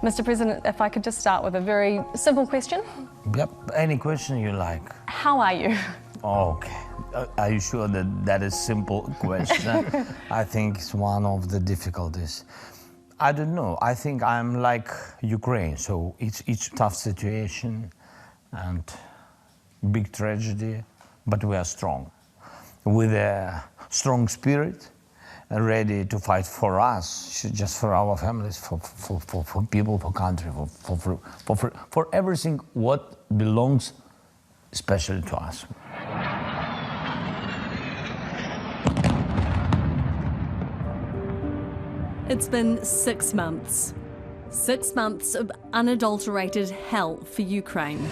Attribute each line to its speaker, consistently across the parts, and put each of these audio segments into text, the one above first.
Speaker 1: Mr. President, if I could just start with a very simple question.
Speaker 2: Yep, any question you like.
Speaker 1: How are you?
Speaker 2: Okay. Are you sure that that is a simple question? I think it's one of the difficulties. I don't know. I think I'm like Ukraine, so it's tough situation and big tragedy, but we are strong. With a strong spirit, ready to fight for us, just for our families, for people, for country, for everything what belongs especially to us.
Speaker 3: It's been 6 months. 6 months of unadulterated hell for Ukraine.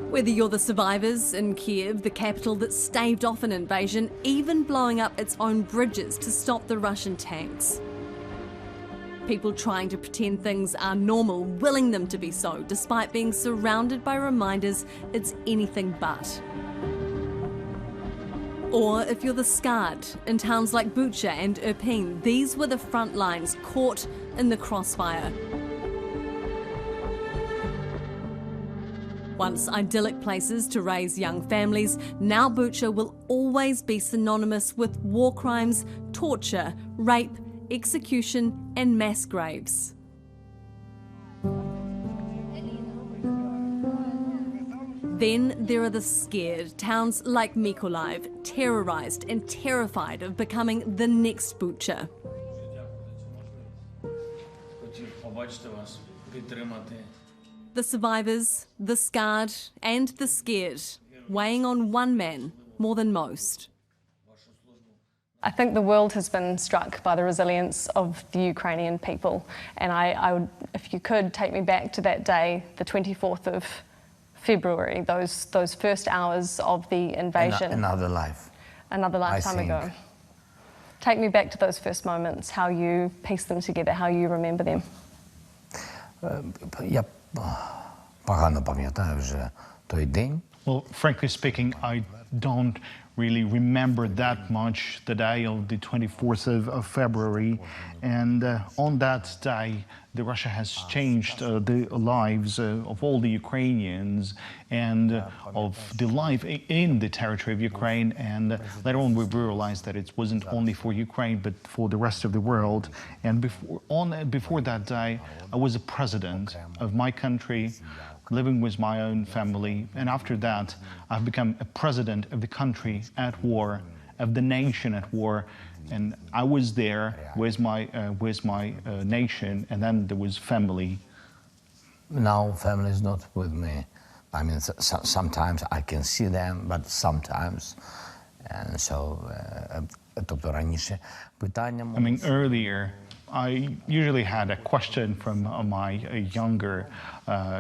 Speaker 3: Whether you're the survivors in Kiev, the capital that staved off an invasion, even blowing up its own bridges to stop the Russian tanks. People trying to pretend things are normal, willing them to be so, despite being surrounded by reminders it's anything but. Or if you're the scarred, in towns like Bucha and Irpin, these were the front lines caught in the crossfire. Once idyllic places to raise young families, now Bucha will always be synonymous with war crimes, torture, rape, execution and mass graves. Then there are the scared, towns like Mykolaiv, terrorised and terrified of becoming the next Bucha. The survivors, the scarred and the scared, weighing on one man more than most.
Speaker 1: I think the world has been struck by the resilience of the Ukrainian people, and I would, if you could, take me back to that day, the 24th of February, those first hours of the invasion.
Speaker 2: Another life.
Speaker 1: Another lifetime ago. Take me back to those first moments, how you piece them together, how you remember them.
Speaker 4: Well, frankly speaking, I don't really remember that much the day of the 24th of February. And on that day, Russia has changed the lives of all the Ukrainians and of the life in the territory of Ukraine. And later on, we realized that it wasn't only for Ukraine, but for the rest of the world. And before that day, I was a president of my country, living with my own family, and after that I've become a president of the country at war, of the nation at war, and I was there with my nation, and then there was family.
Speaker 2: Now family is not with me. I mean, sometimes I can see them, but sometimes, and so.
Speaker 4: I mean, earlier I usually had a question from my younger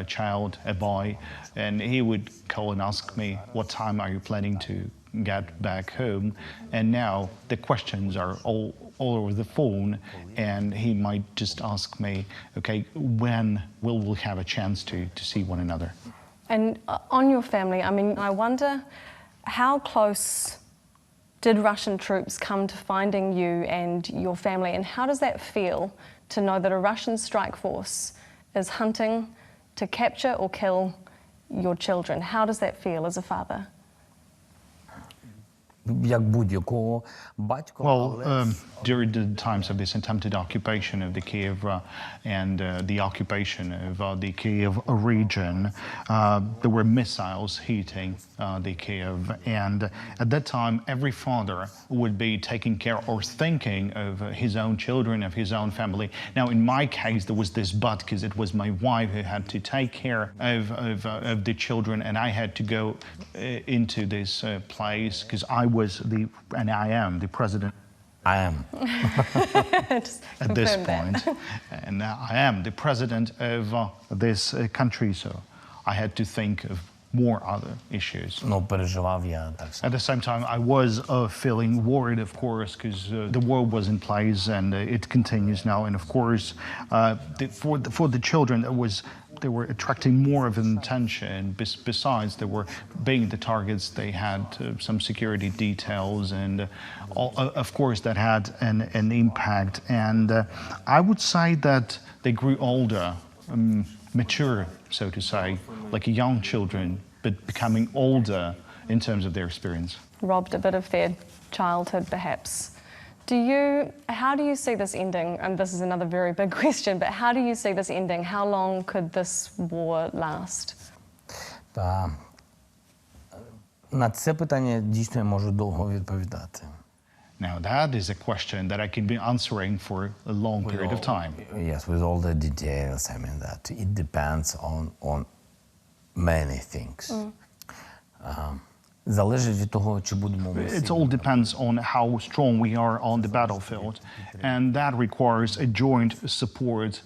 Speaker 4: child, a boy, and he would call and ask me, what time are you planning to get back home? And now the questions are all over the phone, and he might just ask me, okay, when will we have a chance to see one another?
Speaker 1: And on your family, I mean, I wonder how close did Russian troops come to finding you and your family, and how does that feel to know that a Russian strike force is hunting to capture or kill your children? How does that feel as a father?
Speaker 4: Well, during the times of this attempted occupation of the Kiev and the occupation of the Kiev region, there were missiles hitting the Kiev, and at that time every father would be taking care or thinking of his own children, of his own family. Now in my case there was this but, because it was my wife who had to take care of the children, and I had to go into this place because I am the president.
Speaker 2: I am.
Speaker 4: At this point. And I am the president of this country, so I had to think of more other issues.
Speaker 2: No, переживав я так само.
Speaker 4: At the same time, I was feeling worried, of course, because the war was in place and it continues now. And of course, for the children, they were attracting more of an attention. Besides, they were being the targets. They had some security details, and of course, that had an impact. And I would say that they grew older, mature, so to say, like young children, but becoming older in terms of their experience.
Speaker 1: Robbed a bit of their childhood, perhaps. How do you see this ending? And this is another very big question, but how do you see this ending? How long could this war last?
Speaker 2: На це питання дійсно я можу довго відповідати.
Speaker 4: Now, that is a question that I can be answering for a long period of time.
Speaker 2: Yes, with all the details, I mean that. It depends on many things. Залежить від того, чи будемо ми
Speaker 4: It all depends on how strong we are on the battlefield, and that requires a joint support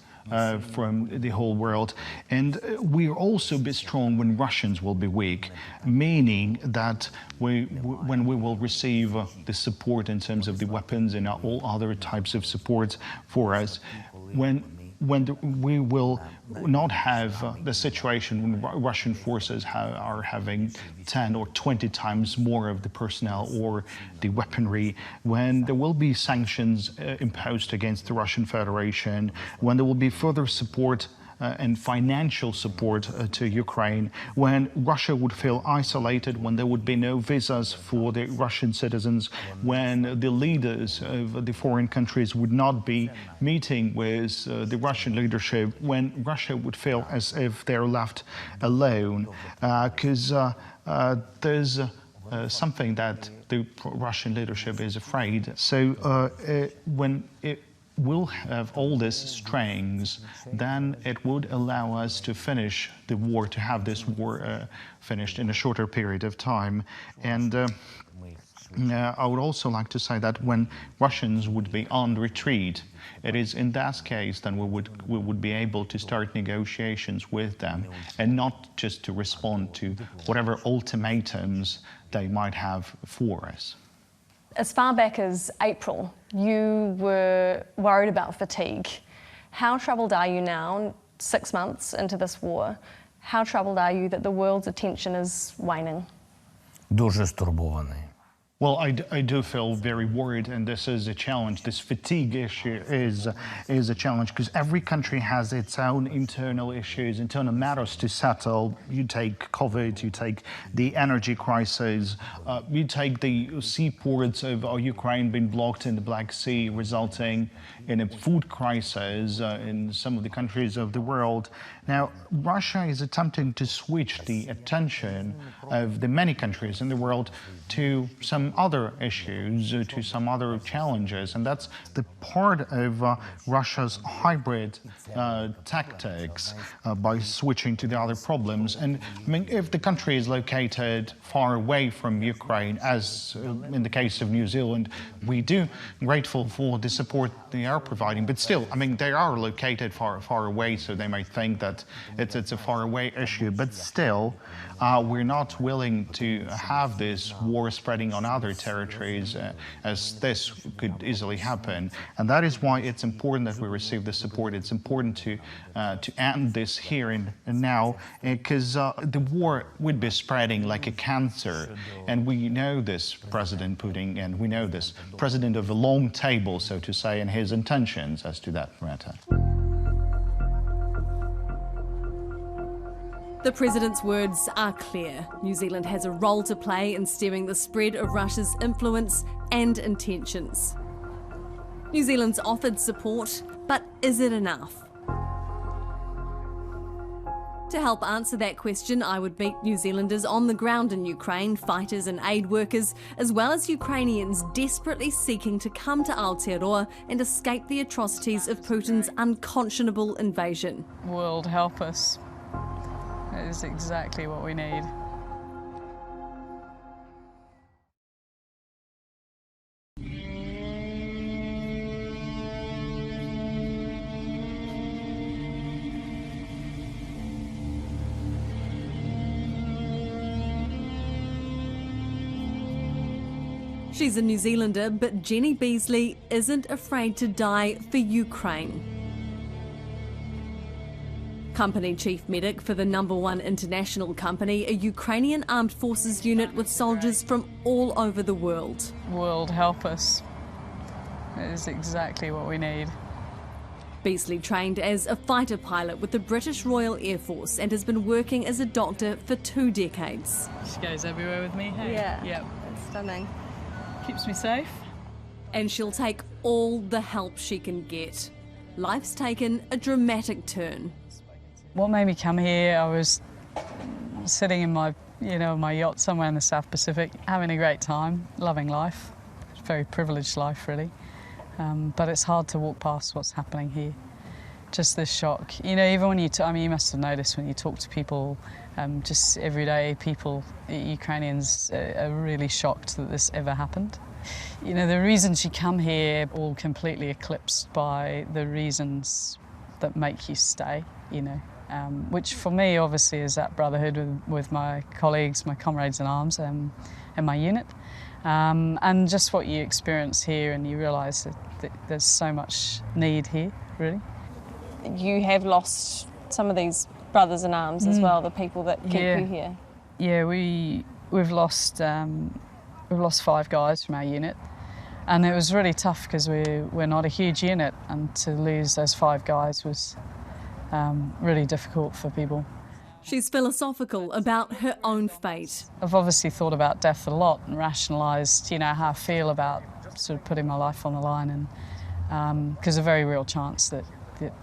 Speaker 4: from the whole world. And we'll also be strong when Russians will be weak, meaning that when we will receive the support in terms of the weapons and all other types of support for us, we will not have the situation when Russian forces are having 10 or 20 times more of the personnel or the weaponry, when there will be sanctions imposed against the Russian Federation, when there will be further support and financial support to Ukraine, when Russia would feel isolated, when there would be no visas for the Russian citizens, when the leaders of the foreign countries would not be meeting with the Russian leadership, when Russia would feel as if they're left alone, because there's something that the Russian leadership is afraid. So when will have all these strengths, then it would allow us to finish the war, to have this war finished in a shorter period of time. And I would also like to say that when Russians would be on retreat, it is in that case then we would be able to start negotiations with them, and not just to respond to whatever ultimatums they might have for us.
Speaker 1: As far back as April, you were worried about fatigue. How troubled are you now, 6 months into this war? How troubled are you that the world's attention is waning?
Speaker 2: Дуже стурбований.
Speaker 4: Well, I do feel very worried, and this is a challenge. This fatigue issue is a challenge because every country has its own internal issues, internal matters to settle. You take COVID, you take the energy crisis, you take the seaports of Ukraine being blocked in the Black Sea, resulting in a food crisis in some of the countries of the world. Now, Russia is attempting to switch the attention of the many countries in the world to some other issues, to some other challenges, and that's the part of Russia's hybrid tactics by switching to the other problems. And I mean, if the country is located far away from Ukraine, as in the case of New Zealand, we do grateful for the support they are providing, but still, I mean, they are located far away, so they might think that it's a far away issue, but still, we're not willing to have this war spreading on other territories as this could easily happen. And that is why it's important that we receive the support. It's important to end this here and now, because the war would be spreading like a cancer. And we know this, President Putin, and we know this president of a long table, so to say, and his intentions as to that matter.
Speaker 3: The President's words are clear. New Zealand has a role to play in stemming the spread of Russia's influence and intentions. New Zealand's offered support, but is it enough? To help answer that question, I would meet New Zealanders on the ground in Ukraine, fighters and aid workers, as well as Ukrainians desperately seeking to come to Aotearoa and escape the atrocities of Putin's unconscionable invasion.
Speaker 5: World, help us. That is exactly what we need.
Speaker 3: She's a New Zealander, but Jenny Beasley isn't afraid to die for Ukraine. Company chief medic for the #1 international company, a Ukrainian armed forces unit with soldiers from all over the world.
Speaker 5: World help us. It is exactly what we need.
Speaker 3: Beasley trained as a fighter pilot with the British Royal Air Force and has been working as a doctor for 2 decades.
Speaker 5: She goes everywhere with me, hey?
Speaker 1: Yeah.
Speaker 5: Yep.
Speaker 1: It's stunning.
Speaker 5: Keeps me safe.
Speaker 3: And she'll take all the help she can get. Life's taken a dramatic turn.
Speaker 5: What made me come here, I was sitting in my yacht somewhere in the South Pacific, having a great time, loving life. It's a very privileged life, really. But it's hard to walk past what's happening here. Just this shock. You know, even when you you must have noticed when you talk to people, just everyday people, Ukrainians are really shocked that this ever happened. You know, the reasons you come here all completely eclipsed by the reasons that make you stay, you know. Which for me obviously is that brotherhood with my colleagues, my comrades in arms, and my unit. And just what you experience here, and you realise that there's so much need here, really.
Speaker 1: You have lost some of these brothers in arms as well, the people that keep you here.
Speaker 5: Yeah, we've lost 5 guys from our unit, and it was really tough because we're not a huge unit, and to lose those 5 guys was really difficult for people.
Speaker 3: She's philosophical about her own fate.
Speaker 5: I've obviously thought about death a lot and rationalised, how I feel about sort of putting my life on the line, and because there's a very real chance that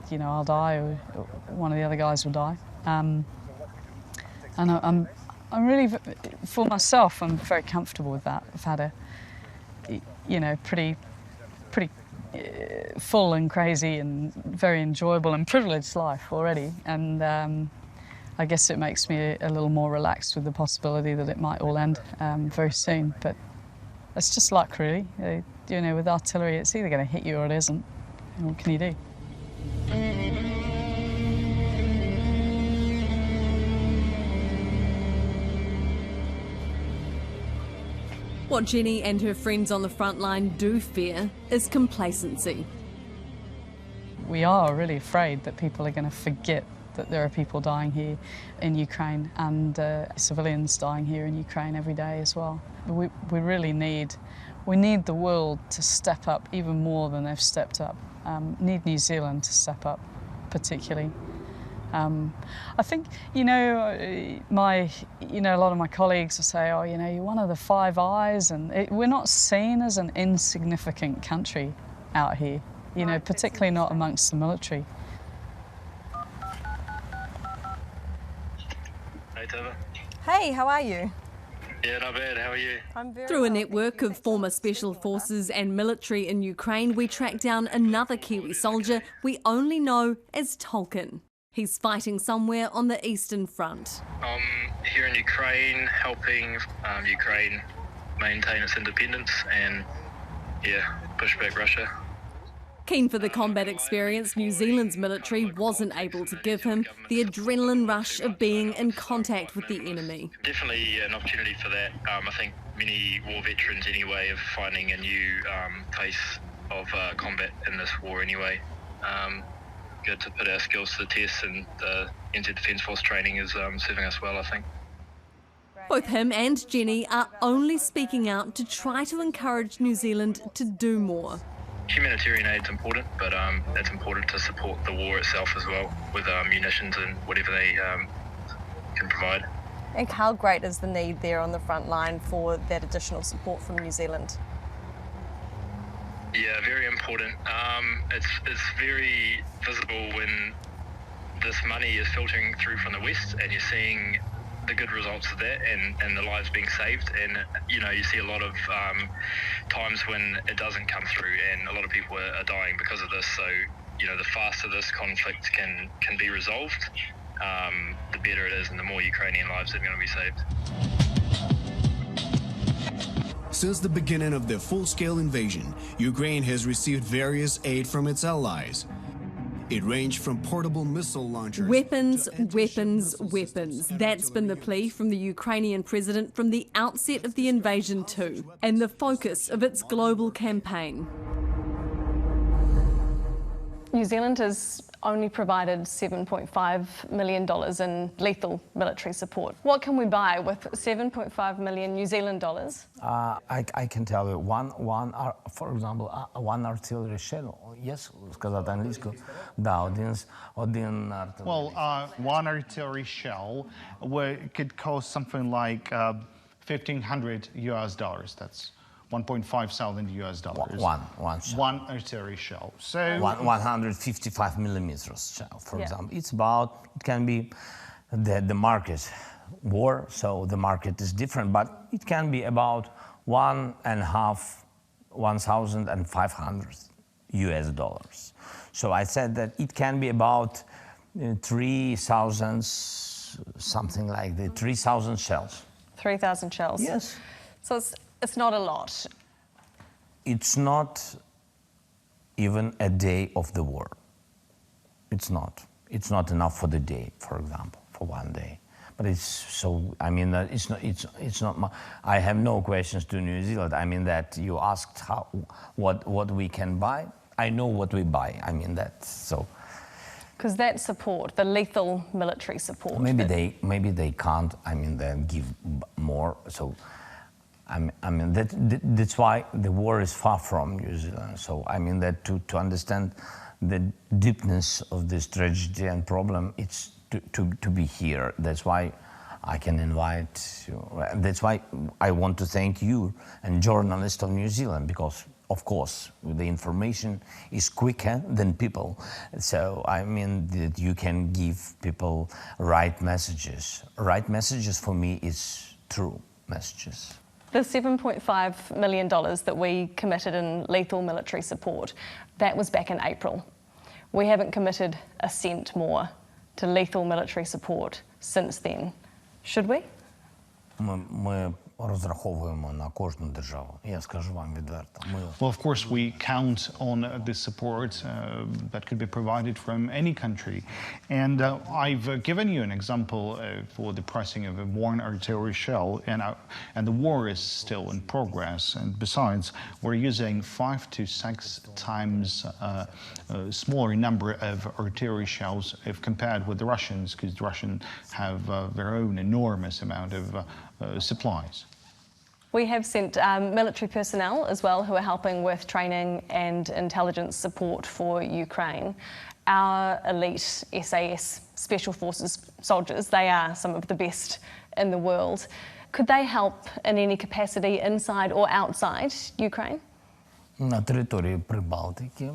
Speaker 5: I'll die or one of the other guys will die. And I'm really, for myself, I'm very comfortable with that. I've had a, pretty full and crazy and very enjoyable and privileged life already, and I guess it makes me a little more relaxed with the possibility that it might all end very soon. But it's just luck, really. With artillery, it's either going to hit you or it isn't. What can you do?
Speaker 3: What Jenny and her friends on the front line do fear is complacency.
Speaker 5: We are really afraid that people are going to forget that there are people dying here in Ukraine and civilians dying here in Ukraine every day as well. We really need the world to step up even more than they've stepped up. Need New Zealand to step up particularly. I think, a lot of my colleagues will say, oh, you're one of the 5 eyes, and we're not seen as an insignificant country out here, particularly not amongst the military.
Speaker 6: Hey, Tava.
Speaker 1: Hey, how are you?
Speaker 6: Yeah, not bad. How are you?
Speaker 1: I'm very
Speaker 3: Through a
Speaker 1: well,
Speaker 3: network of former special forces and military in Ukraine, we tracked down another Kiwi soldier we only know as Tolkien. He's fighting somewhere on the Eastern Front.
Speaker 6: I'm here in Ukraine, helping Ukraine maintain its independence and, push back Russia.
Speaker 3: Keen for the combat experience New Zealand's military wasn't able to give him, the adrenaline rush of being in contact with the enemy.
Speaker 6: Definitely an opportunity for that. I think many war veterans anyway are finding a new pace of combat in this war anyway. Good to put our skills to the test, and the NZ Defence Force training is serving us well, I think.
Speaker 3: Both him and Jenny are only speaking out to try to encourage New Zealand to do more.
Speaker 6: Humanitarian aid is important, but it's important to support the war itself as well with munitions and whatever they can provide.
Speaker 1: And how great is the need there on the front line for that additional support from New Zealand?
Speaker 6: Yeah, very important. It's very visible when this money is filtering through from the West, and you're seeing the good results of that and the lives being saved. And you see a lot of times when it doesn't come through, and a lot of people are dying because of this. So the faster this conflict can be resolved, the better it is, and the more Ukrainian lives are going to be saved.
Speaker 7: Since the beginning of the full-scale invasion, Ukraine has received various aid from its allies. It ranged from portable missile launchers.
Speaker 3: Weapons, weapons, weapons. That's been the plea from the Ukrainian president from the outset of the invasion too, and the focus of its global campaign.
Speaker 1: New Zealand has only provided $7.5 million in lethal military support. What can we buy with 7.5 million New Zealand dollars?
Speaker 2: I can tell you, for example, one artillery shell. Yes, сказати англійською. Да, один artillery.
Speaker 4: Well, one artillery shell could cost something like $1,500. That's 1.5 thousand US dollars.
Speaker 2: One shell.
Speaker 4: One artillery shell. So
Speaker 2: 155 millimeters shell, for example. It's about, it can be the market war, so the market is different, but it can be about 1,500 US dollars. So I said that it can be about 3,000, something like that, 3,000 shells.
Speaker 1: 3,000 shells?
Speaker 2: Yes.
Speaker 1: So it's not a lot.
Speaker 2: It's not even a day of the war. It's not. It's not enough for the day, for example, for one day. But it's so, I mean, it's not I have no questions to New Zealand. I mean that you asked what we can buy. I know what we buy. I mean that, so.
Speaker 1: Because that support, the lethal military support.
Speaker 2: Maybe they can't, I mean, they give more, so. I mean, that's why the war is far from New Zealand. So, I mean, that to understand the deepness of this tragedy and problem, it's to be here. That's why I can invite you. That's why I want to thank you and journalists of New Zealand, because, of course, the information is quicker than people. So, I mean, that you can give people right messages. Right messages for me is true messages.
Speaker 1: The $7.5 million that we committed in lethal military support, that was back in April. We haven't committed a cent more to lethal military support since then. Should we?
Speaker 2: Ми розраховуємо на кожну державу. Я скажу вам відверто.
Speaker 4: Well, of course, we count on the support that could be provided from any country. And I've given you an example for the pricing of a one artillery shell, and the war is still in progress. And besides, we're using 5 to 6 times a smaller number of artillery shells if compared with the Russians, because the Russians have their own enormous amount of supplies.
Speaker 1: We have sent military personnel as well who are helping with training and intelligence support for Ukraine. Our elite SAS Special Forces soldiers, they are some of the best in the world. Could they help in any capacity inside or outside Ukraine?
Speaker 2: На території Прибалтики.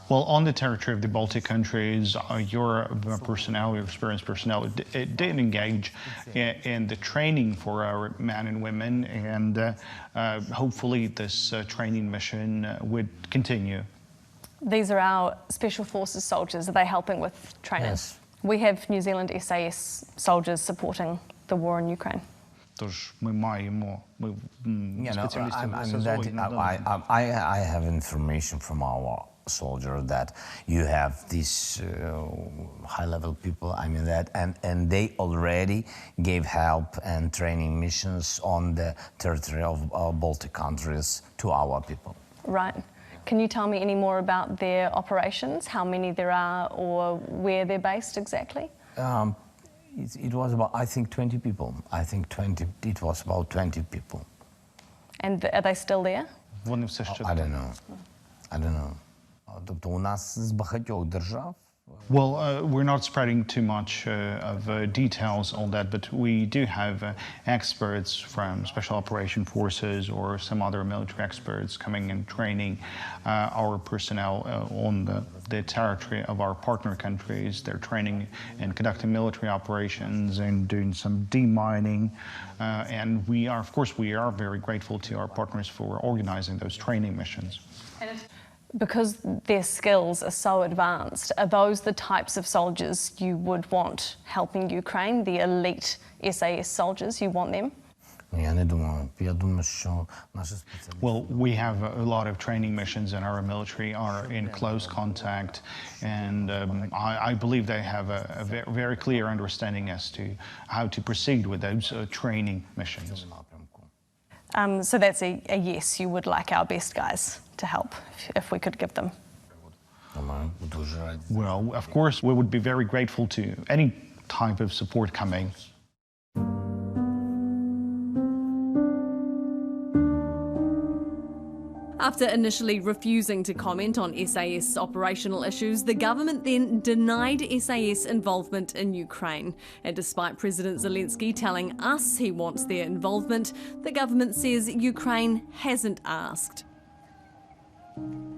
Speaker 4: Well, on the territory of the Baltic countries, your personnel, your experienced personnel, it did engage in the training for our men and women, and hopefully this training mission would continue.
Speaker 1: These are our Special Forces soldiers. Are they helping with training?
Speaker 2: Yes.
Speaker 1: We have New Zealand SAS soldiers supporting the war in Ukraine.
Speaker 4: Тож ми маємо спеціалістів ССО.
Speaker 2: I have information from our soldier that you have these high-level people, I mean that, and they already gave help and training missions on the territory of Baltic countries to our people.
Speaker 1: Right. Can you tell me any more about their operations, how many there are or where they're based exactly?
Speaker 2: It was about, I think, 20 people. It was about 20 people.
Speaker 1: And are they still there?
Speaker 4: Вони все ще
Speaker 2: I don't know. Тобто у нас з багатьох держав.
Speaker 4: Well, we're not spreading too much of details on that, but we do have experts from Special Operation Forces or some other military experts coming and training our personnel on the territory of our partner countries. They're training and conducting military operations and doing some demining. And we are very grateful to our partners for organizing those training missions.
Speaker 1: Because their skills are so advanced, are those the types of soldiers you would want helping Ukraine, the elite SAS soldiers, you want them?
Speaker 4: Well, we have a lot of training missions, and our military are in close contact, and I believe they have a very clear understanding as to how to proceed with those training missions.
Speaker 1: So that's a yes, you would like our best guys to help if we could give them.
Speaker 4: Well, of course, we would be very grateful to any type of support coming.
Speaker 3: After initially refusing to comment on SAS operational issues, the government then denied SAS involvement in Ukraine. And despite President Zelensky telling us he wants their involvement, the government says Ukraine hasn't asked.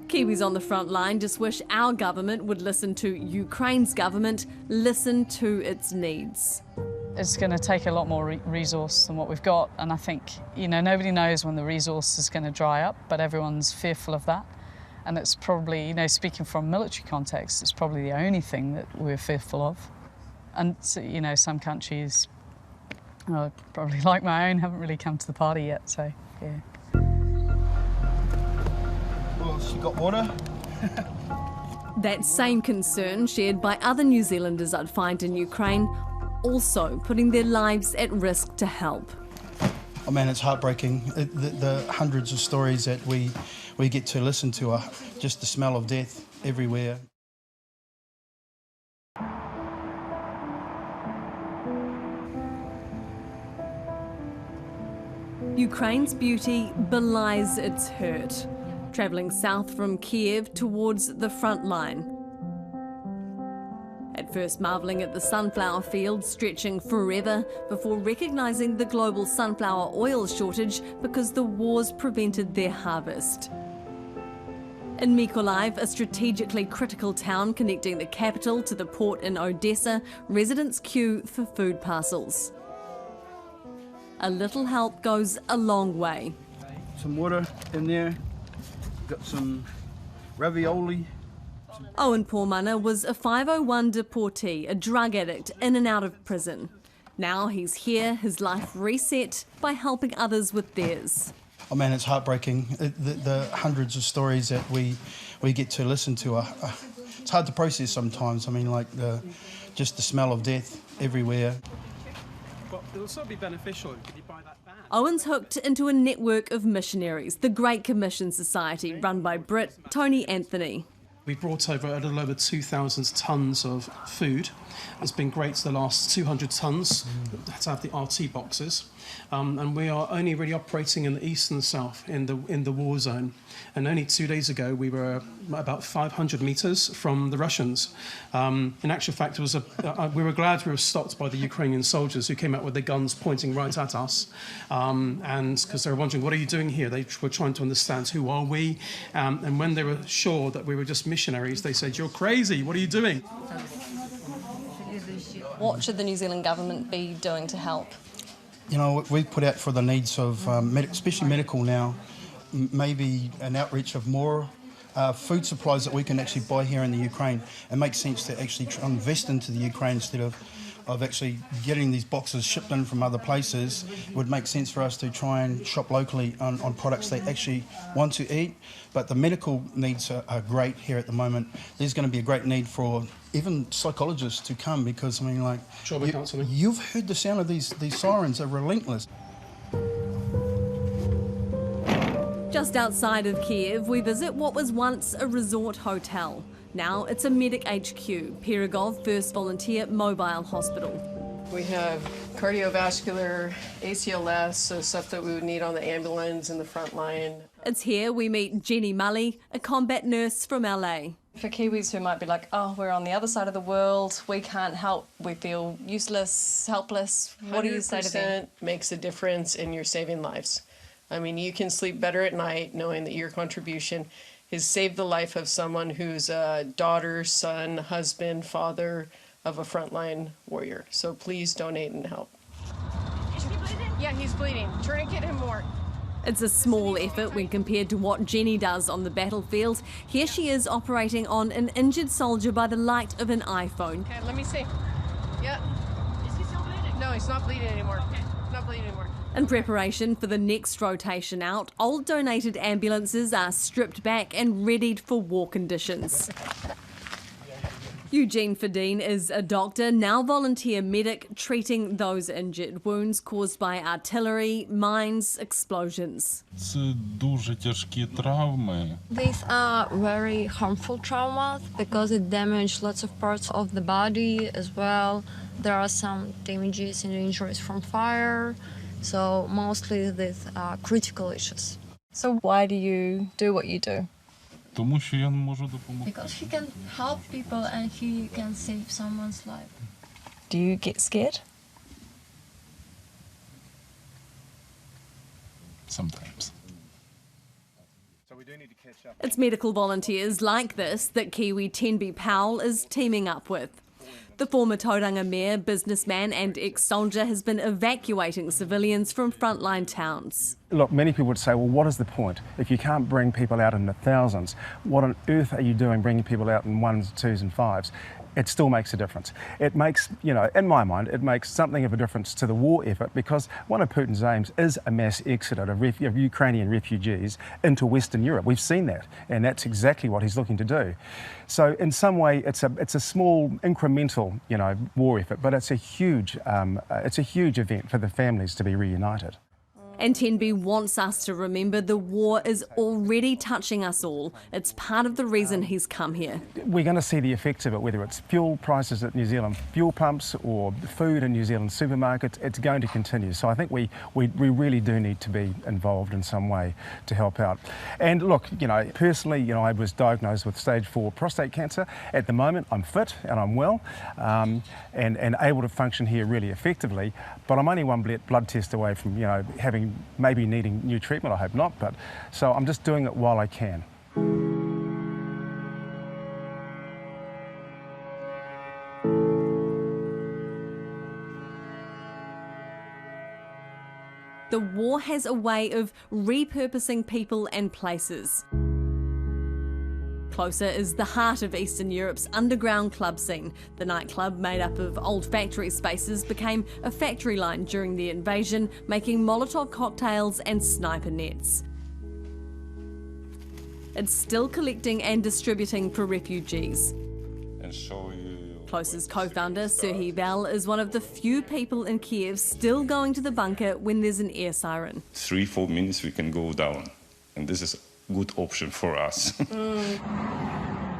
Speaker 3: Kiwis on the front line just wish our government would listen to Ukraine's government, listen to its needs.
Speaker 5: It's going to take a lot more resource than what we've got, and I think, nobody knows when the resource is going to dry up, but everyone's fearful of that. And it's probably, speaking from military context, it's probably the only thing that we're fearful of. And, some countries, probably like my own, haven't really come to the party yet, so, yeah.
Speaker 8: Well, she got water.
Speaker 3: That same concern shared by other New Zealanders I'd find in Ukraine, also putting their lives at risk to help.
Speaker 8: Oh man, it's heartbreaking. The hundreds of stories that we get to listen to are just the smell of death everywhere.
Speaker 3: Ukraine's beauty belies its hurt, travelling south from Kiev towards the front line. At first marvelling at the sunflower fields stretching forever before recognising the global sunflower oil shortage because the wars prevented their harvest. In Mykolaiv, a strategically critical town connecting the capital to the port in Odessa, residents queue for food parcels. A little help goes a long way.
Speaker 8: Some water in there, got some ravioli.
Speaker 3: Owen Pormana was a 501 deportee, a drug addict in and out of prison. Now he's here, his life reset by helping others with theirs.
Speaker 8: Oh man, it's heartbreaking. The hundreds of stories that we get to listen to are it's hard to process sometimes. I mean, like just the smell of death everywhere.
Speaker 9: But it'll also be beneficial if you buy that back.
Speaker 3: Owen's hooked into a network of missionaries, the Great Commission Society, run by Brit Tony Anthony.
Speaker 9: We brought over a little over 2,000 tonnes of food. It's been great the last 200 tonnes to have the RT boxes. And we are only really operating in the east and the south in the war zone. And only 2 days ago, we were about 500 metres from the Russians. In actual fact, we were glad we were stopped by the Ukrainian soldiers who came out with their guns pointing right at us. And because they were wondering, what are you doing here? They were trying to understand, who are we? And when they were sure that we were just missionaries, they said, you're crazy, what are you doing?
Speaker 1: What should the New Zealand government be doing to help?
Speaker 8: We've put out for the needs of, especially medical now, maybe an outreach of more food supplies that we can actually buy here in the Ukraine. It makes sense to actually invest into the Ukraine instead of actually getting these boxes shipped in from other places. It would make sense for us to try and shop locally on products they actually want to eat. But the medical needs are great here at the moment. There's going to be a great need for even psychologists to come because, you've heard the sound of these sirens. They're relentless.
Speaker 3: Just outside of Kiev, we visit what was once a resort hotel. Now it's a medic HQ, Pirogov First Volunteer Mobile Hospital.
Speaker 10: We have cardiovascular, ACLS, so stuff that we would need on the ambulance in the front line.
Speaker 3: It's here we meet Jenny Mully, a combat nurse from LA.
Speaker 1: For Kiwis who might be like, oh, we're on the other side of the world, we can't help, we feel useless, helpless, what do you say to them?
Speaker 10: 100% makes a difference in your saving lives. I mean, you can sleep better at night knowing that your contribution has saved the life of someone who's a daughter, son, husband, father of a frontline warrior. So please donate and help.
Speaker 11: Is he bleeding? Yeah, he's bleeding. Tourniquet him more.
Speaker 3: It's a small effort when compared to what Jenny does on the battlefield. Here she is operating on an injured soldier by the light of an iPhone.
Speaker 11: Okay, let me see. Yeah. Is he still bleeding? No, he's not bleeding anymore. Okay. He's not bleeding anymore.
Speaker 3: In preparation for the next rotation out, old donated ambulances are stripped back and readied for war conditions. Eugene Fadine is a doctor, now volunteer medic, treating those injured, wounds caused by artillery, mines, explosions.
Speaker 12: Це дуже тяжкі травми.
Speaker 13: These are very harmful traumas because it damaged lots of parts of the body as well. There are some damages and injuries from fire, so mostly these are critical issues.
Speaker 14: So why do you do what you do?
Speaker 12: Тому що я можу допомогти.
Speaker 13: Because he can help people and he can save someone's life.
Speaker 14: Do you get scared?
Speaker 12: Sometimes.
Speaker 3: It's medical volunteers like this that Kiwi Tenby Powell is teaming up with. The former Tauranga mayor, businessman and ex-soldier has been evacuating civilians from frontline towns.
Speaker 15: Look, many people would say, well, what is the point? If you can't bring people out in the thousands, what on earth are you doing bringing people out in ones, twos and fives? It still makes a difference. It makes, you know, in my mind, it makes something of a difference to the war effort because one of Putin's aims is a mass exodus of Ukrainian refugees into Western Europe. We've seen that, and that's exactly what he's looking to do. So in some way, it's a small, incremental, you know, war effort, but it's a huge event for the families to be reunited.
Speaker 3: And Tenby wants us to remember the war is already touching us all. It's part of the reason he's come here.
Speaker 15: We're going to see the effects of it, whether it's fuel prices at New Zealand fuel pumps or food in New Zealand supermarkets. It's going to continue. So I think we really do need to be involved in some way to help out. And look, you know, personally, you know, I was diagnosed with stage 4 prostate cancer. At the moment, I'm fit and I'm well and able to function here really effectively. But I'm only one blood test away from, you know, maybe needing new treatment. I hope not, but so I'm just doing it while I can.
Speaker 3: The war has a way of repurposing people and places. Closer is the heart of Eastern Europe's underground club scene. The nightclub, made up of old factory spaces, became a factory line during the invasion, making Molotov cocktails and sniper nets. It's still collecting and distributing for refugees. Closer's co-founder, Serhiy Bell, is one of the few people in Kiev still going to the bunker when there's an air siren.
Speaker 12: 3-4 minutes we can go down, and this is good option for us.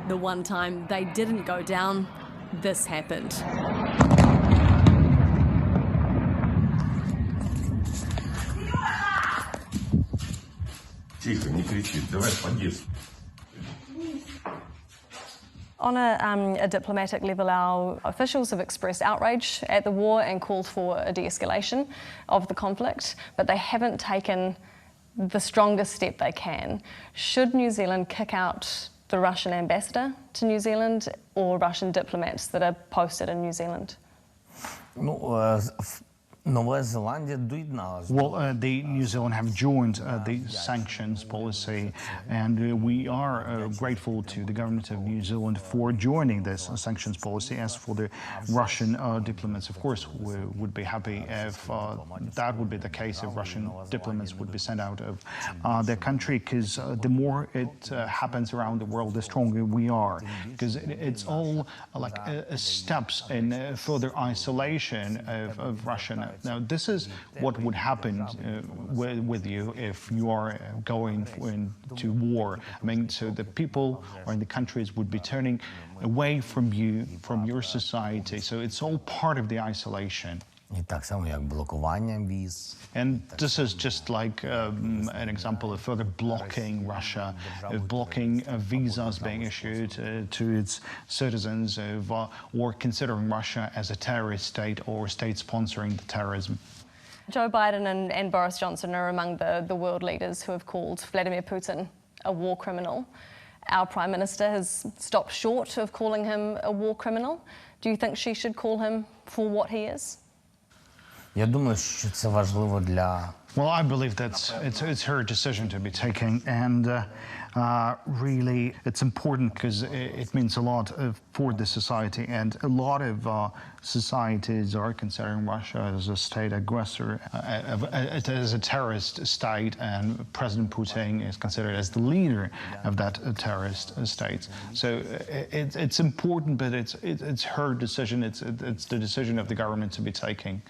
Speaker 3: The one time they didn't go down, this happened.
Speaker 12: Тихо, не кричи, давай подъезд.
Speaker 1: On a diplomatic level, our officials have expressed outrage at the war and called for a de-escalation of the conflict, but they haven't taken the strongest step they can. Should New Zealand kick out the Russian ambassador to New Zealand or Russian diplomats that are posted in New Zealand?
Speaker 4: Well, the New Zealand have joined the sanctions policy, and we are grateful to the government of New Zealand for joining this sanctions policy. As for the Russian diplomats, of course, we would be happy if that would be the case, if Russian diplomats would be sent out of their country, because the more it happens around the world, the stronger we are, because it's all like steps in further isolation of Russia. Now, this is what would happen with you if you are going into war. I mean, so the people or in the countries would be turning away from you, from your society. So it's all part of the isolation. And this is just like an example of further blocking Russia, blocking visas being issued to its citizens, or considering Russia as a terrorist state or state sponsoring the terrorism.
Speaker 1: Joe Biden and Boris Johnson are among the world leaders who have called Vladimir Putin a war criminal. Our Prime Minister has stopped short of calling him a war criminal. Do you think she should call him for what he is?
Speaker 2: Я думаю, що це важливо для
Speaker 4: Well, I believe that it's her decision to be taking, and really it's important because it means a lot for the society, and a lot of societies are considering Russia as a state aggressor, as a terrorist state, and President Putin is considered as the leader of that terrorist state. So it's important, but it's her decision. It's the decision of the government to be taking.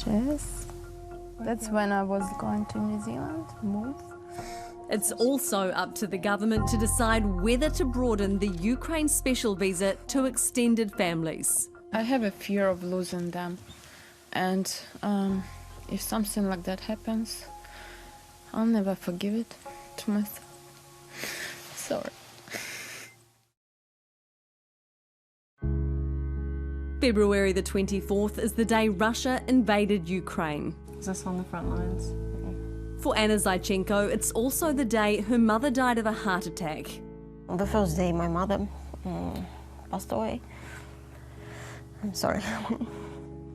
Speaker 16: Yes. That's when I was going to New Zealand, move.
Speaker 3: It's also up to the government to decide whether to broaden the Ukraine special visa to extended families.
Speaker 16: I have a fear of losing them. And if something like that happens, I'll never forgive it to myself. Sorry.
Speaker 3: February the 24th is the day Russia invaded Ukraine.
Speaker 1: Is this on the front lines?
Speaker 3: For Anna Zaichenko, it's also the day her mother died of a heart attack.
Speaker 17: The first day my mother passed away. I'm sorry.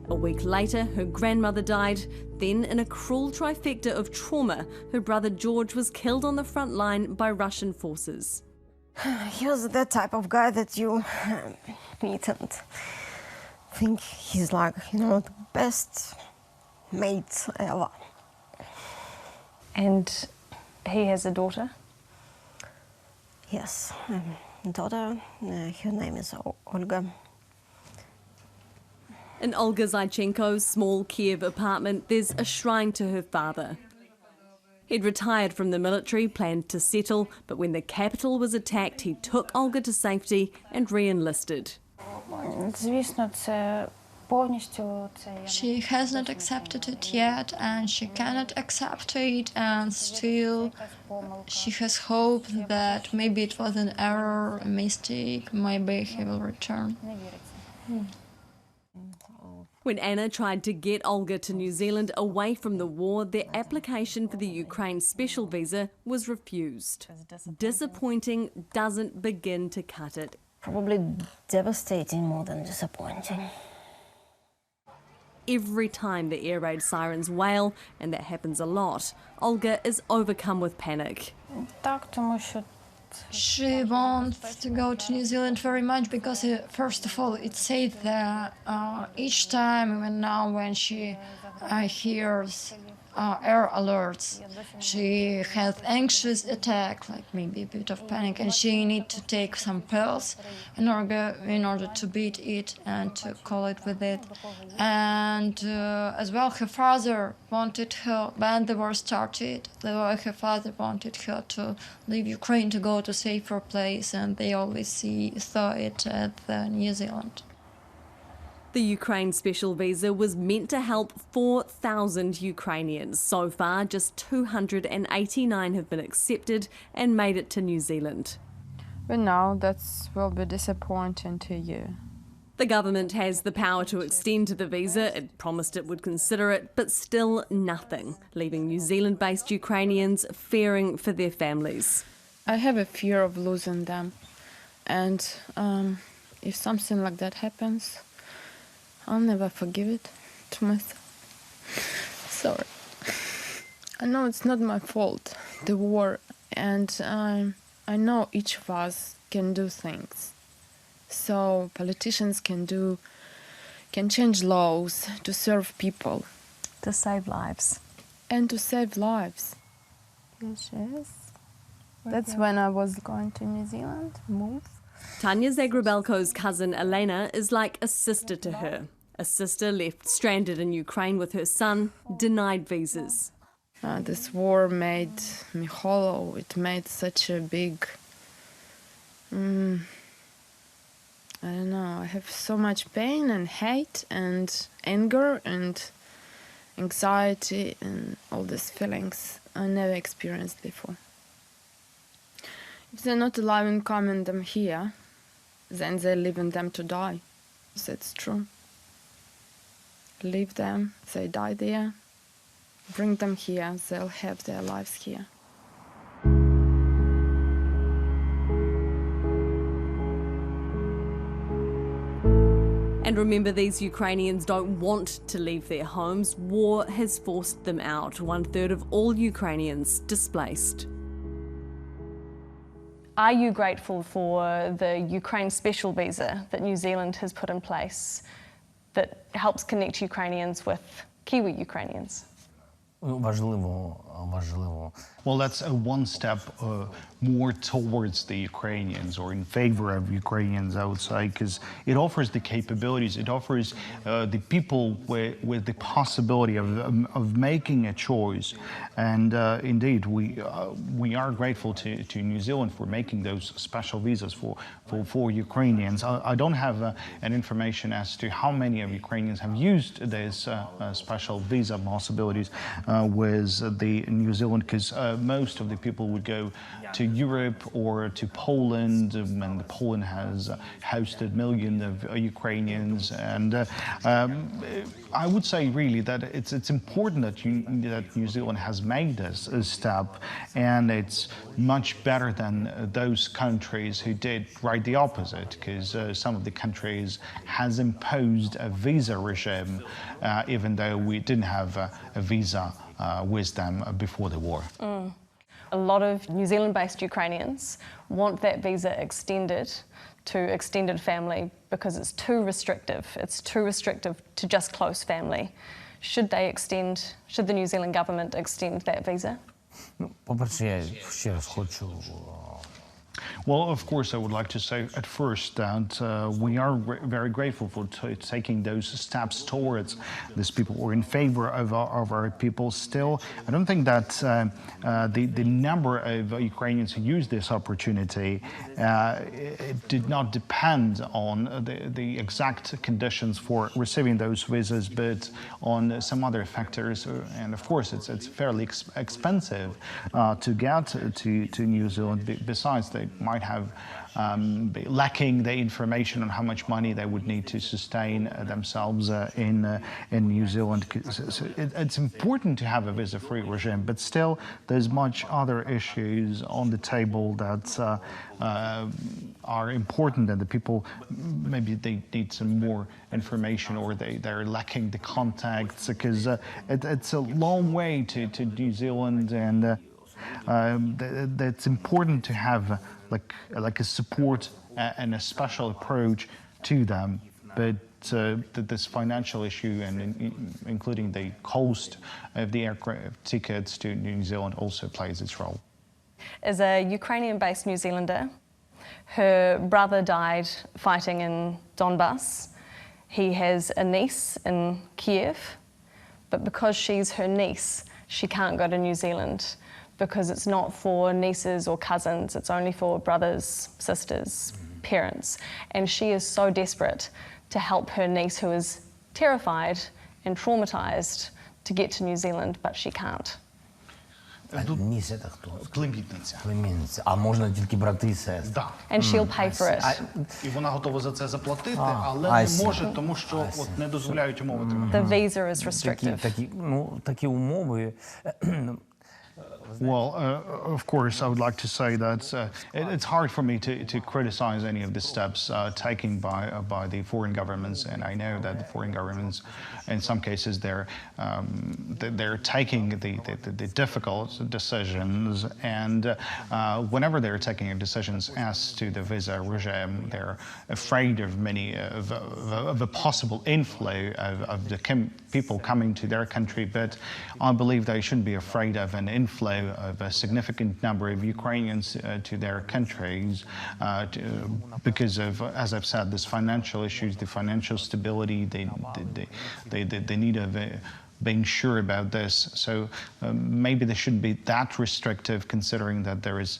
Speaker 3: A week later, her grandmother died. Then, in a cruel trifecta of trauma, her brother George was killed on the front line by Russian forces.
Speaker 17: He was that type of guy that you meet and think he's like, the best mate ever.
Speaker 1: And he has a daughter?
Speaker 17: Yes, daughter. Her name is Olga.
Speaker 3: In Olga Zaichenko's small Kiev apartment, there's a shrine to her father. He'd retired from the military, planned to settle, but when the capital was attacked, he took Olga to safety and re-enlisted.
Speaker 13: She has not accepted it yet, and she cannot accept it, and still she has hope that maybe it was an error, a mistake, maybe he will return.
Speaker 3: When Anna tried to get Olga to New Zealand away from the war, their application for the Ukraine special visa was refused. Disappointing doesn't begin to cut it.
Speaker 17: Probably devastating more than disappointing.
Speaker 3: Every time the air raid sirens wail, and that happens a lot, Olga is overcome with panic.
Speaker 13: She wants to go to New Zealand very much because, first of all, it's safe there. Each time, even now, when she hears air alerts, she has anxious attack, like maybe a bit of panic, and she needs to take some pills in order to beat it and to cope it with it. And as well, her father wanted her, when the war started, her father wanted her to leave Ukraine to go to a safer place, and they always saw it at New Zealand.
Speaker 3: The Ukraine special visa was meant to help 4,000 Ukrainians. So far, just 289 have been accepted and made it to New Zealand.
Speaker 16: But now that will be disappointing to you.
Speaker 3: The government has the power to extend the visa. It promised it would consider it, but still nothing, leaving New Zealand-based Ukrainians fearing for their families.
Speaker 16: I have a fear of losing them. And if something like that happens, I'll never forgive it to myself. Sorry. I know it's not my fault, the war, and I know each of us can do things. So politicians can change laws to serve people.
Speaker 1: To save lives.
Speaker 16: And to save lives. Yes. That's when I was going to New Zealand, move.
Speaker 3: Tanya Zagrabelko's cousin Elena is like a sister to her. A sister left stranded in Ukraine with her son, denied visas.
Speaker 16: This war made me hollow. It made such a big... I don't know, I have so much pain and hate and anger and anxiety and all these feelings I never experienced before. If they're not alive and coming them here, then they're leaving them to die. That's true. Leave them, they die there. Bring them here, they'll have their lives here.
Speaker 3: And remember, these Ukrainians don't want to leave their homes. War has forced them out. 1/3 of all Ukrainians displaced.
Speaker 1: Are you grateful for the Ukraine special visa that New Zealand has put in place that helps connect Ukrainians with Kiwi Ukrainians?
Speaker 2: Важливо.
Speaker 4: Well, that's one step more towards the Ukrainians, or in favor of Ukrainians, I would say, because it offers the capabilities, it offers the people with the possibility of making a choice. And indeed, we are grateful to New Zealand for making those special visas for Ukrainians. I don't have an information as to how many of Ukrainians have used these special visa possibilities with the New Zealand, because most of the people would go to Europe or to Poland, and Poland has hosted millions of Ukrainians. And I would say really that it's important that New Zealand has made this step, and it's much better than those countries who did right the opposite, because some of the countries has imposed a visa regime, even though we didn't have a visa with them before the war.
Speaker 1: A lot of New Zealand-based Ukrainians want that visa extended to extended family because it's too restrictive. It's too restrictive to just close family. Should the New Zealand government extend that visa?
Speaker 2: По-перше, я ще раз хочу.
Speaker 4: Well, of course, I would like to say at first that we are very grateful for taking those steps towards these people, or in favor of our people. Still, I don't think that the number of Ukrainians who use this opportunity it did not depend on the exact conditions for receiving those visas, but on some other factors. And of course, it's fairly expensive to get to New Zealand. Besides, they might have be lacking the information on how much money they would need to sustain themselves in New Zealand. So it's important to have a visa-free regime, but still there's much other issues on the table that are important, and the people maybe they need some more information, or they're lacking the contacts, because it's a long way to New Zealand, and it's important to have like a support and a special approach to them. But this financial issue, and including the cost of the aircraft tickets to New Zealand, also plays its role.
Speaker 1: As a Ukrainian-based New Zealander, her brother died fighting in Donbass. He has a niece in Kiev, but because she's her niece, she can't go to New Zealand, because it's not for nieces or cousins, it's only for brothers, sisters, parents. And she is so desperate to help her niece, who is terrified and traumatised, to get to New Zealand, but she can't.
Speaker 2: Ніс це хто? Племінниця. А можна тільки брати і сестри.
Speaker 1: And she'll pay for it.
Speaker 4: І вона готова за це заплатити, але не може, тому що не дозволяють умови.
Speaker 1: The visa is restrictive.
Speaker 2: Такі умови.
Speaker 4: Well, of course, I would like to say that it's hard for me to criticize any of the steps taken by the foreign governments, and I know that the foreign governments, in some cases, they're taking the difficult decisions, and whenever they're taking decisions as to the visa regime, they're afraid of of a possible inflow of the people coming to their country. But I believe they shouldn't be afraid of an inflow of a significant number of Ukrainians to their countries because of, as I've said, this financial issues, the financial stability, the need of being sure about this. So maybe they shouldn't be that restrictive, considering that there is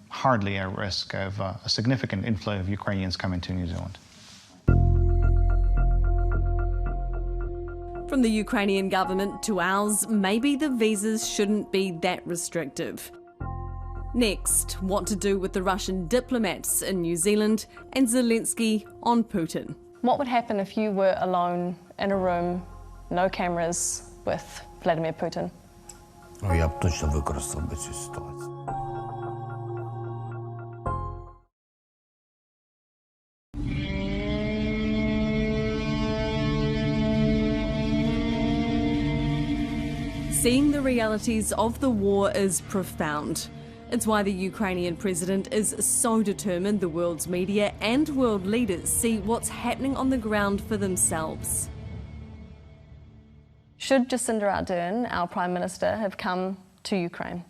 Speaker 4: hardly a risk of a significant inflow of Ukrainians coming to New Zealand.
Speaker 3: From the Ukrainian government to ours, maybe the visas shouldn't be that restrictive. Next, what to do with the Russian diplomats in New Zealand and Zelensky on Putin.
Speaker 1: What would happen if you were alone in a room, no cameras, with Vladimir Putin?
Speaker 2: Я б точно використав би цю ситуацію.
Speaker 3: seeing the realities of the war is profound. It's why the Ukrainian president is so determined the world's media and world leaders see what's happening on the ground for themselves.
Speaker 1: Should Jacinda Ardern, our Prime Minister, have come to Ukraine?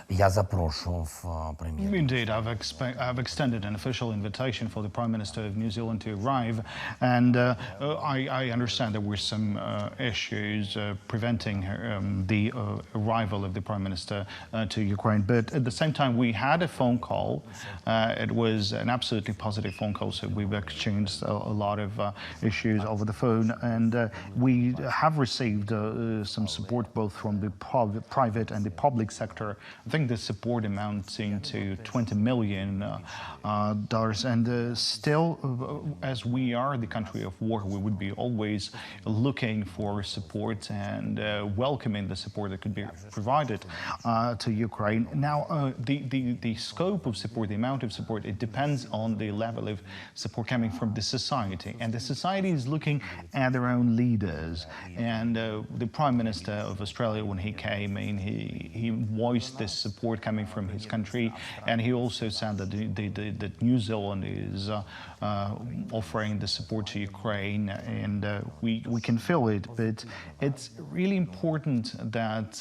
Speaker 4: Indeed, I've extended an official invitation for the Prime Minister of New Zealand to arrive, and I understand there were some issues preventing the arrival of the Prime Minister to Ukraine. But at the same time, we had a phone call. It was an absolutely positive phone call, so we've exchanged a lot of issues over the phone, and we have received some support both from the private and the public sector. I think the support amounting to $20 million, and still, as we are the country of war, we would be always looking for support and welcoming the support that could be provided to Ukraine. Now, the scope of support, the amount of support, it depends on the level of support coming from the society, and the society is looking at their own leaders. And the Prime Minister of Australia, when he came in, he voiced this support coming from his country, and he also said that New Zealand is offering the support to Ukraine, and we can feel it. But it's really important that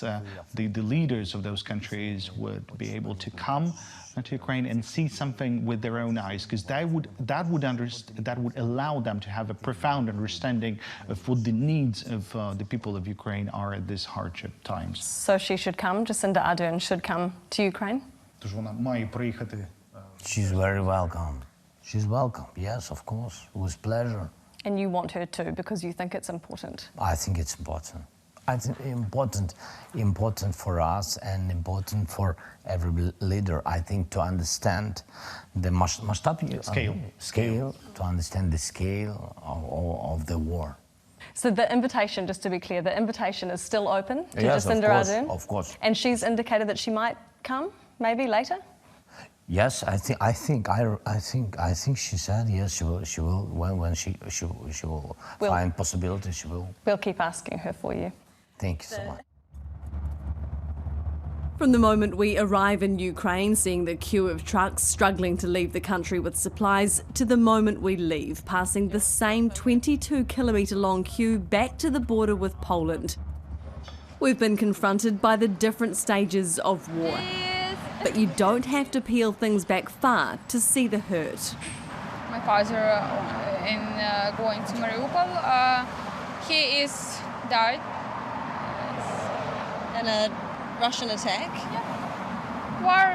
Speaker 4: the leaders of those countries would be able to come to Ukraine and see something with their own eyes, because that would allow them to have a profound understanding of what the needs of the people of Ukraine are at these hardship times.
Speaker 1: So she should come, Jacinda Ardern should come to Ukraine?
Speaker 2: She's very welcome. She's welcome, yes, of course, with pleasure.
Speaker 1: And you want her to because you think it's important?
Speaker 2: I think it's important. I think important for us and important for every leader, I think, to understand the scale, to understand the scale of the war.
Speaker 1: So the invitation, just to be clear, the invitation is still open to
Speaker 2: Yes,
Speaker 1: Jacinda Ardern?
Speaker 2: Of course.
Speaker 1: And she's indicated that she might come, maybe later?
Speaker 2: Yes, I think she said yes. She will when she will find possibility. She will.
Speaker 1: We'll keep asking her for you.
Speaker 2: Thank you so much.
Speaker 3: From the moment we arrive in Ukraine, seeing the queue of trucks struggling to leave the country with supplies, to the moment we leave, passing the same 22-kilometre long queue back to the border with Poland. We've been confronted by the different stages of war. But you don't have to peel things back far to see the hurt.
Speaker 18: My father in going to Mariupol, he is died.
Speaker 14: In a Russian attack?
Speaker 18: Yeah. War,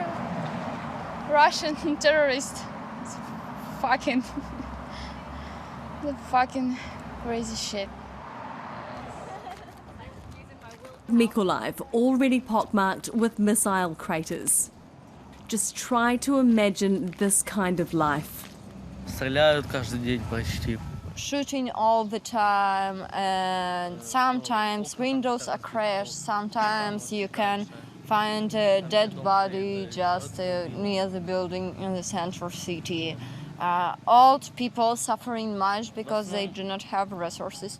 Speaker 18: Russian terrorist. It's fucking, the fucking crazy shit.
Speaker 3: Mykolaiv, already pockmarked with missile craters. Just try to imagine this kind of life.
Speaker 19: Стреляют каждый день почти.
Speaker 13: Shooting all the time, and sometimes windows are crashed, sometimes you can find a dead body just near the building in the central city. Old people suffering much because they do not have resources.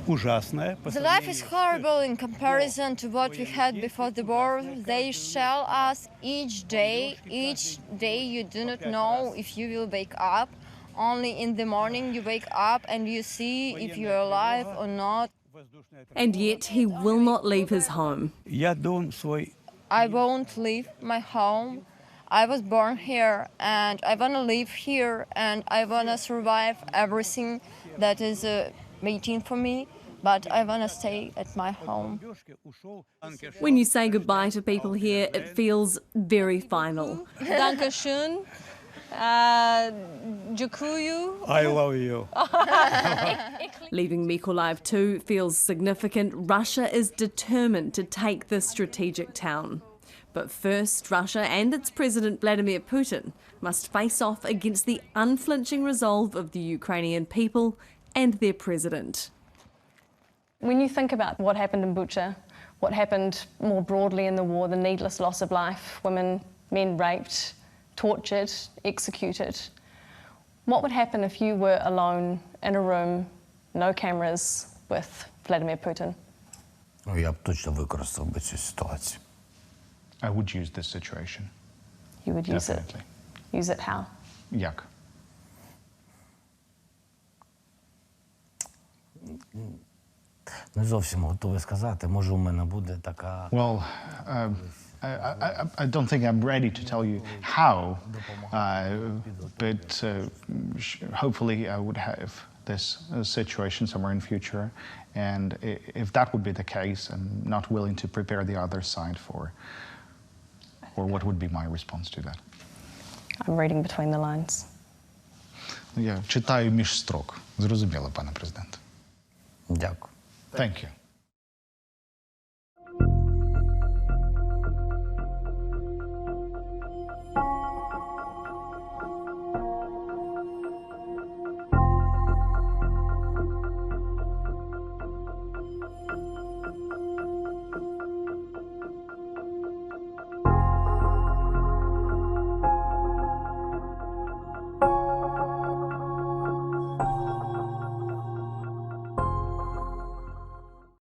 Speaker 13: The life is horrible in comparison to what we had before the war. They shell us each day you do not know if you will wake up. Only in the morning you wake up and you see if you're alive or not.
Speaker 3: And yet he will not leave his home.
Speaker 13: I won't leave my home. I was born here and I want to live here and I want to survive everything that is waiting for me, but I want to stay at my home.
Speaker 3: When you say goodbye to people here, it feels very final.
Speaker 14: Dankeschön. Dziękuję.
Speaker 19: I love you.
Speaker 3: Leaving Mykolaiv too feels significant. Russia is determined to take this strategic town. But first, Russia and its President Vladimir Putin must face off against the unflinching resolve of the Ukrainian people and their president.
Speaker 1: When you think about what happened in Bucha, what happened more broadly in the war, the needless loss of life, women, men raped, tortured, executed, what would happen if you were alone in a room, no cameras, with Vladimir Putin?
Speaker 2: Я б точно використав би цю ситуацію.
Speaker 4: I would use this situation.
Speaker 1: You would use
Speaker 4: Definitely.
Speaker 1: it. Use it how?
Speaker 4: Як?
Speaker 2: Не зовсім готовий сказати. Може, у мене буде така...
Speaker 4: Well, I don't think I'm ready to tell you how, but hopefully I would have this situation somewhere in future. And if that would be the case, I'm not willing to prepare the other side for, or what would be my response to that.
Speaker 1: I'm reading between the lines.
Speaker 4: Я читаю між строк. Зрозуміло, пане президент.
Speaker 2: Дякую.
Speaker 4: Thank you.